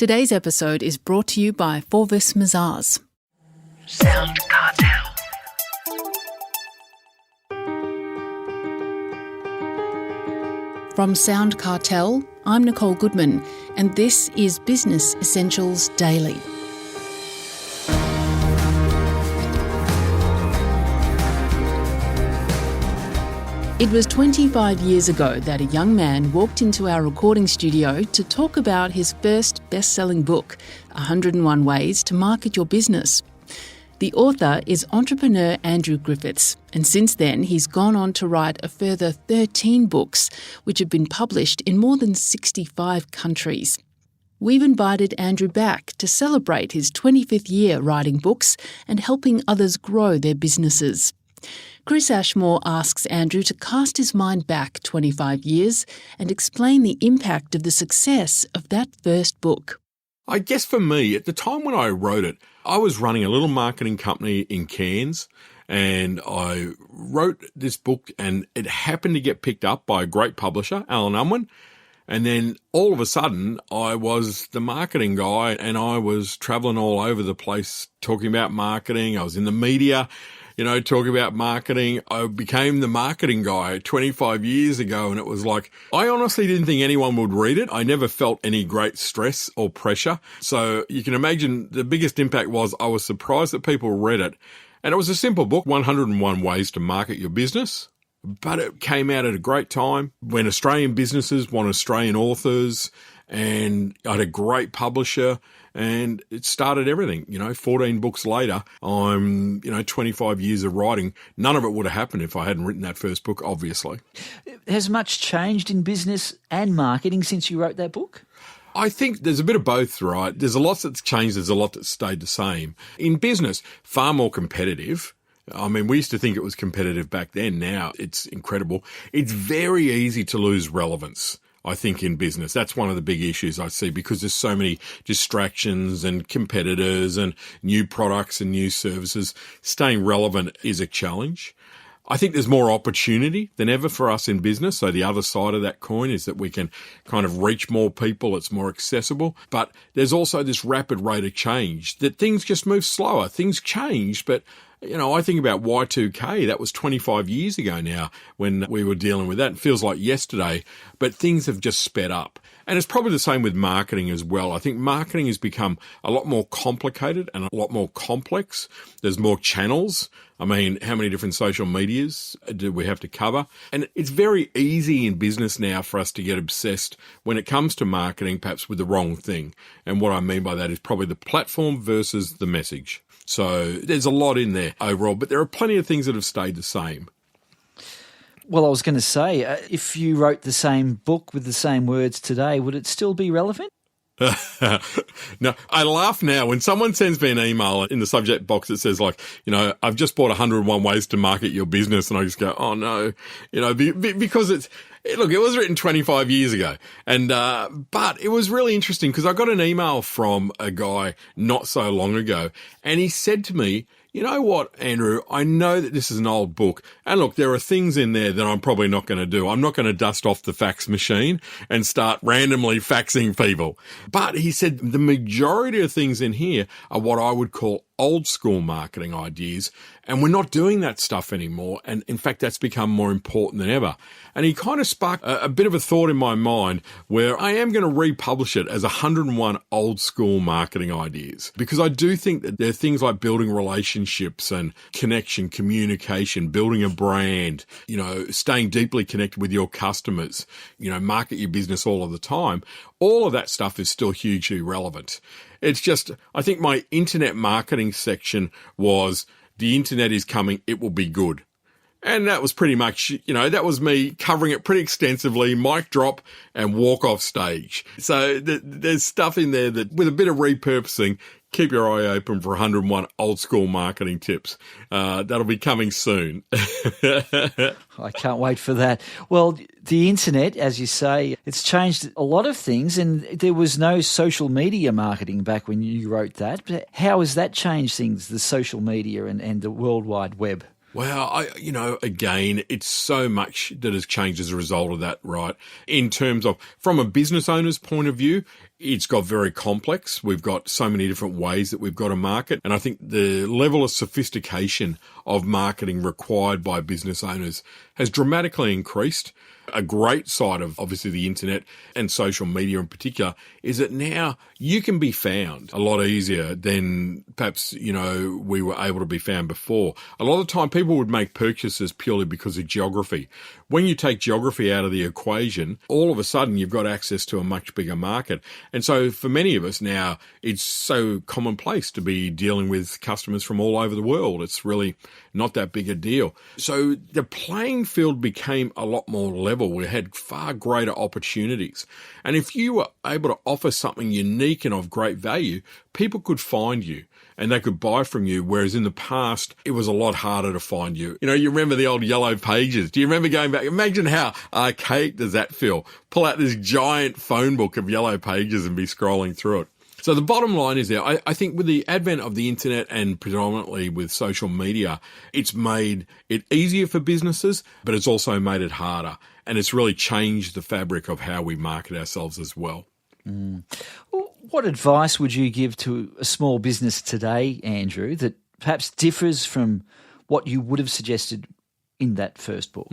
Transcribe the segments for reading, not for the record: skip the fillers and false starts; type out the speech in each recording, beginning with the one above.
Today's episode is brought to you by Forvis Mazars. SoundCartel. From SoundCartel, I'm Nicole Goodman, and this is Business Essentials Daily. It was 25 years ago that a young man walked into our recording studio to talk about his first best-selling book, 101 Ways to Market Your Business. The author is entrepreneur Andrew Griffiths, and since then he's gone on to write a further 13 books, which have been published in more than 65 countries. We've invited Andrew back to celebrate his 25th year writing books and helping others grow their businesses. Chris Ashmore asks Andrew to cast his mind back 25 years and explain the impact of the success of that first book. I guess for me, at the time when I wrote it, I was running a little marketing company in Cairns, and I wrote this book and it happened to get picked up by a great publisher, Alan Unwin. And then all of a sudden I was the marketing guy and I was traveling all over the place talking about marketing. I was in the media, talking about marketing. I became the marketing guy 25 years ago, and it was like, I honestly didn't think anyone would read it. I never felt any great stress or pressure. So you can imagine the biggest impact was I was surprised that people read it. And it was a simple book, 101 Ways to Market Your Business. But it came out at a great time when Australian businesses want Australian authors, and I had a great publisher, and it started everything. 14 books later, I'm, 25 years of writing. None of it would have happened if I hadn't written that first book, obviously. Has much changed in business and marketing since you wrote that book? I think there's a bit of both, right? There's a lot that's changed. There's a lot that's stayed the same. In business, far more competitive. I mean, we used to think it was competitive back then. Now it's incredible. It's very easy to lose relevance, I think, in business. That's one of the big issues I see, because there's so many distractions and competitors and new products and new services. Staying relevant is a challenge. I think there's more opportunity than ever for us in business. So the other side of that coin is that we can kind of reach more people. It's more accessible. But there's also this rapid rate of change that things just move slower. Things change, but I think about Y2K, that was 25 years ago now when we were dealing with that. It feels like yesterday, but things have just sped up. And it's probably the same with marketing as well. I think marketing has become a lot more complicated and a lot more complex. There's more channels. I mean, how many different social medias do we have to cover? And it's very easy in business now for us to get obsessed when it comes to marketing, perhaps with the wrong thing. And what I mean by that is probably the platform versus the message. So there's a lot in there overall, but there are plenty of things that have stayed the same. Well, I was going to say, if you wrote the same book with the same words today, would it still be relevant? No, I laugh now when someone sends me an email in the subject box that says I've just bought 101 Ways to Market Your Business, and I just go, oh no, because it was written 25 years ago. And, but it was really interesting because I got an email from a guy not so long ago, and he said to me, you know what, Andrew, I know that this is an old book, and look, there are things in there that I'm probably not going to do. I'm not going to dust off the fax machine and start randomly faxing people. But he said the majority of things in here are what I would call old school marketing ideas, and we're not doing that stuff anymore. And in fact, that's become more important than ever. And he kind of sparked a bit of a thought in my mind where I am going to republish it as 101 old school marketing ideas, because I do think that there are things like building relationships and connection, communication, building a brand, staying deeply connected with your customers, market your business all of the time. All of that stuff is still hugely relevant. It's just, I think my internet marketing section was, the internet is coming, it will be good. And that was pretty much, that was me covering it pretty extensively, mic drop and walk off stage. So there's stuff in there that, with a bit of repurposing, keep your eye open for 101 old school marketing tips. That'll be coming soon. I can't wait for that. Well, the internet, as you say, it's changed a lot of things, and there was no social media marketing back when you wrote that. But how has that changed things, the social media and the World Wide Web? Well, again, it's so much that has changed as a result of that, right? In terms of, from a business owner's point of view, it's got very complex. We've got so many different ways that we've got to market. And I think the level of sophistication of marketing required by business owners has dramatically increased. A great side of obviously the internet and social media in particular is that now you can be found a lot easier than perhaps, we were able to be found before. A lot of the time people would make purchases purely because of geography. When you take geography out of the equation, all of a sudden you've got access to a much bigger market. And so for many of us now, it's so commonplace to be dealing with customers from all over the world. It's really not that big a deal. So the playing field became a lot more level. We had far greater opportunities. And if you were able to offer something unique and of great value, people could find you and they could buy from you, whereas in the past, it was a lot harder to find you. You remember the old yellow pages. Do you remember going back? Imagine how archaic does that feel? Pull out this giant phone book of yellow pages and be scrolling through it. So the bottom line is there, I think with the advent of the internet and predominantly with social media, it's made it easier for businesses, but it's also made it harder. And it's really changed the fabric of how we market ourselves as well. What advice would you give to a small business today, Andrew, that perhaps differs from what you would have suggested in that first book?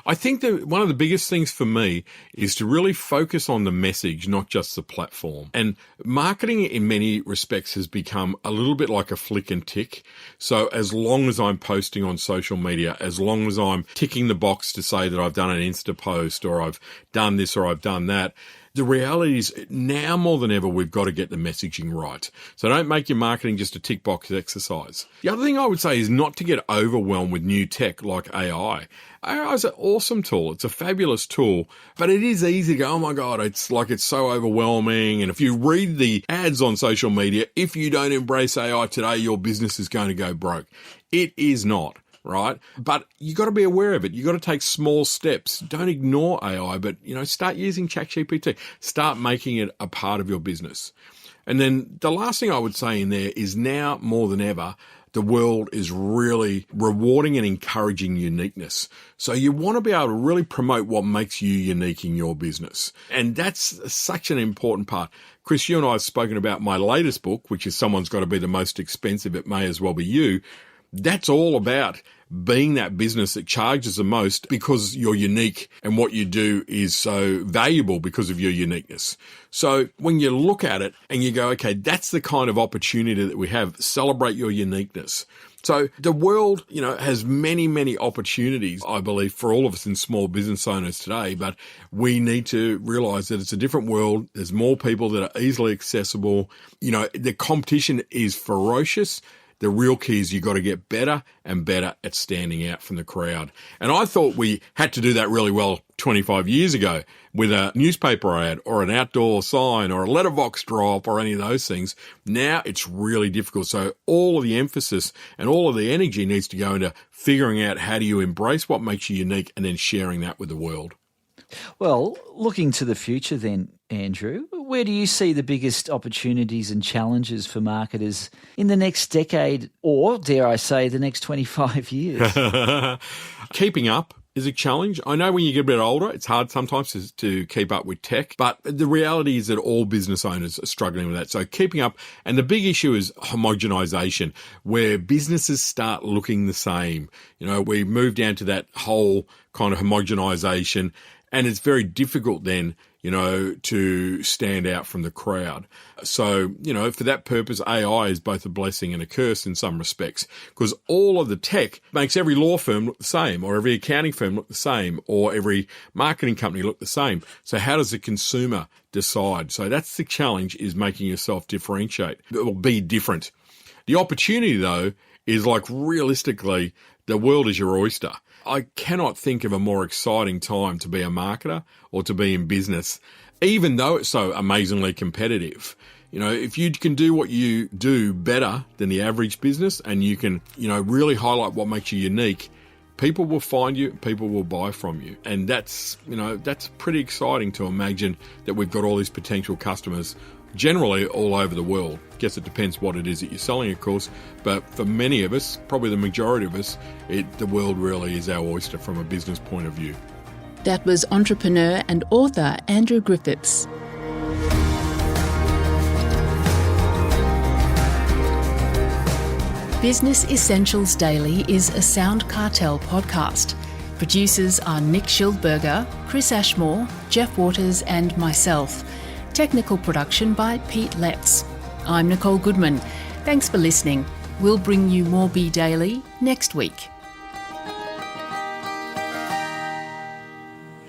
I think that one of the biggest things for me is to really focus on the message, not just the platform. And marketing in many respects has become a little bit like a flick and tick. So as long as I'm posting on social media, as long as I'm ticking the box to say that I've done an Insta post or I've done this or I've done that, the reality is now more than ever, we've got to get the messaging right. So don't make your marketing just a tick box exercise. The other thing I would say is not to get overwhelmed with new tech like AI. AI is an awesome tool. It's a fabulous tool, but it is easy to go, oh my God, it's so overwhelming. And if you read the ads on social media, if you don't embrace AI today, your business is going to go broke. It is not. Right? But you got to be aware of it. You got to take small steps. Don't ignore AI, but, start using ChatGPT. Start making it a part of your business. And then the last thing I would say in there is now more than ever, the world is really rewarding and encouraging uniqueness. So you want to be able to really promote what makes you unique in your business. And that's such an important part. Chris, you and I have spoken about my latest book, which is Someone's Got to Be the Most Expensive. It may as well be you. That's all about being that business that charges the most because you're unique and what you do is so valuable because of your uniqueness. So when you look at it and you go, okay, that's the kind of opportunity that we have. Celebrate your uniqueness. So the world, has many, many opportunities, I believe, for all of us in small business owners today, but we need to realize that it's a different world. There's more people that are easily accessible. The competition is ferocious. The real key is you've got to get better and better at standing out from the crowd. And I thought we had to do that really well 25 years ago with a newspaper ad or an outdoor sign or a letterbox drop or any of those things. Now it's really difficult. So all of the emphasis and all of the energy needs to go into figuring out how do you embrace what makes you unique and then sharing that with the world. Well, looking to the future then, Andrew, where do you see the biggest opportunities and challenges for marketers in the next decade or, dare I say, the next 25 years? Keeping up is a challenge. I know when you get a bit older, it's hard sometimes to keep up with tech, but the reality is that all business owners are struggling with that. So keeping up, and the big issue is homogenization, where businesses start looking the same. We move down to that whole kind of homogenization, and it's very difficult then, to stand out from the crowd. So, for that purpose, AI is both a blessing and a curse in some respects, because all of the tech makes every law firm look the same, or every accounting firm look the same, or every marketing company look the same. So how does the consumer decide? So that's the challenge, is making yourself differentiate or be different. The opportunity, though, is realistically, the world is your oyster. I cannot think of a more exciting time to be a marketer or to be in business, even though it's so amazingly competitive. If you can do what you do better than the average business and you can, really highlight what makes you unique, people will find you, people will buy from you. And that's pretty exciting to imagine that we've got all these potential customers generally all over the world. Guess it depends what it is that you're selling, of course, but for many of us, probably the majority of us, the world really is our oyster from a business point of view. That was entrepreneur and author Andrew Griffiths. Business Essentials Daily is a SoundCartel podcast. Producers are Nick Schildberger, Chris Ashmore, Jeff Waters and myself. Technical production by Pete Letts. I'm Nicole Goodman. Thanks for listening. We'll bring you more Be Daily next week.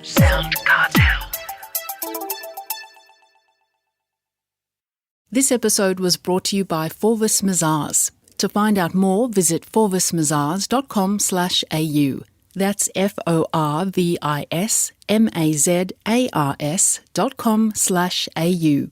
SoundCartel. This episode was brought to you by Forvis Mazars. To find out more, visit forvismazars.com/au. That's FORVISMAZARS.com/au.